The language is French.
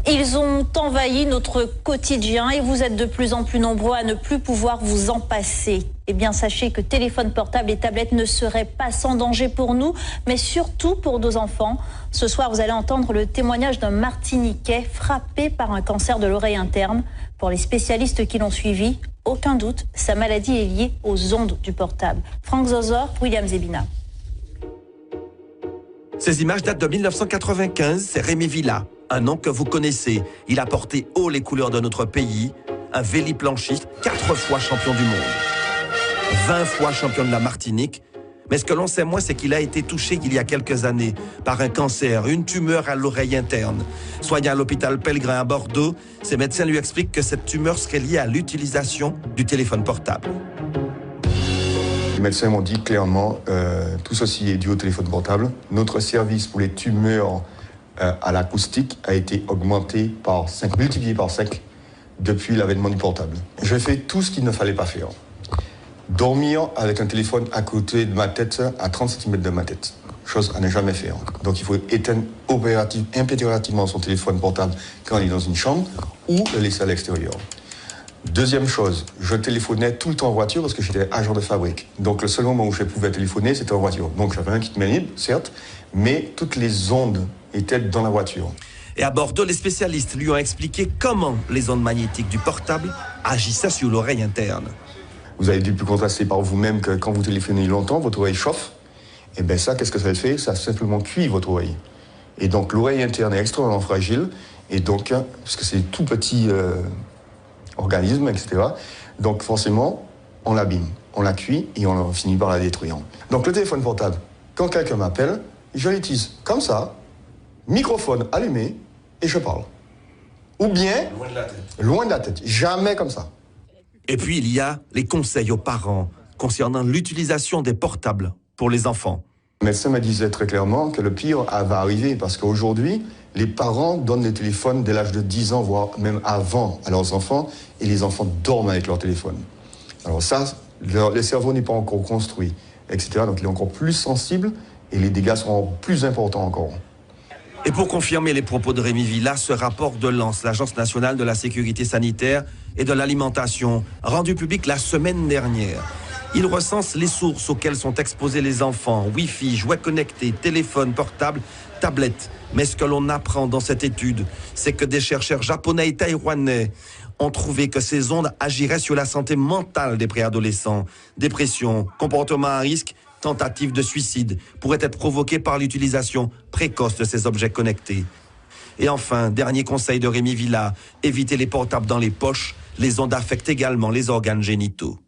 Ils ont envahi notre quotidien et vous êtes de plus en plus nombreux à ne plus pouvoir vous en passer. Eh bien, sachez que téléphone portable et tablettes ne seraient pas sans danger pour nous, mais surtout pour nos enfants. Ce soir, vous allez entendre le témoignage d'un Martiniquais frappé par un cancer de l'oreille interne. Pour les spécialistes qui l'ont suivi, aucun doute, sa maladie est liée aux ondes du portable. Franck Zozor, William Zebina. Ces images datent de 1995, c'est Rémi Villa, un nom que vous connaissez. Il a porté haut les couleurs de notre pays, un véliplanchiste, 4 fois champion du monde, 20 fois champion de la Martinique. Mais ce que l'on sait moins, c'est qu'il a été touché il y a quelques années par un cancer, une tumeur à l'oreille interne. Soigné à l'hôpital Pellegrin à Bordeaux, ses médecins lui expliquent que cette tumeur serait liée à l'utilisation du téléphone portable. Les médecins m'ont dit clairement, tout ceci est dû au téléphone portable. Notre service pour les tumeurs à l'acoustique a été augmenté par 5, multiplié par 5 depuis l'avènement du portable. J'ai fait tout ce qu'il ne fallait pas faire. Dormir avec un téléphone à côté de ma tête, à 30 cm de ma tête. Chose à ne jamais faire. Donc il faut éteindre impérativement son téléphone portable quand il est dans une chambre ou le laisser à l'extérieur. Deuxième chose, je téléphonais tout le temps en voiture parce que j'étais agent de fabrique. Donc le seul moment où je pouvais téléphoner, c'était en voiture. Donc j'avais un kit main libre, certes, mais toutes les ondes étaient dans la voiture. Et à Bordeaux, les spécialistes lui ont expliqué comment les ondes magnétiques du portable agissaient sur l'oreille interne. Vous avez dû pu contraster par vous-même que quand vous téléphonez longtemps, votre oreille chauffe. Et bien ça, qu'est-ce que ça fait? Ça simplement cuit votre oreille. Et donc l'oreille interne est extrêmement fragile. Et donc, parce que c'est tout petit organisme, etc. Donc forcément, on l'abîme, on la cuit et on finit par la détruire. Donc le téléphone portable, quand quelqu'un m'appelle, je l'utilise comme ça, microphone allumé, et je parle. Ou bien, loin de la tête. Loin de la tête, jamais comme ça. Et puis il y a les conseils aux parents concernant l'utilisation des portables pour les enfants. Le médecin me disait très clairement que le pire va arriver parce qu'aujourd'hui, les parents donnent les téléphones dès l'âge de 10 ans, voire même avant à leurs enfants, et les enfants dorment avec leur téléphone. Alors ça, le cerveau n'est pas encore construit, etc. Donc il est encore plus sensible et les dégâts seront plus importants encore. Et pour confirmer les propos de Rémi Villa, ce rapport de l'ANSE, l'Agence nationale de la sécurité sanitaire et de l'alimentation, rendu public la semaine dernière. Il recense les sources auxquelles sont exposés les enfants, Wi-Fi, jouets connectés, téléphones portables, tablettes. Mais ce que l'on apprend dans cette étude, c'est que des chercheurs japonais et taïwanais ont trouvé que ces ondes agiraient sur la santé mentale des préadolescents. Dépression, comportement à risque, tentative de suicide pourraient être provoquées par l'utilisation précoce de ces objets connectés. Et enfin, dernier conseil de Rémi Villa, évitez les portables dans les poches. Les ondes affectent également les organes génitaux.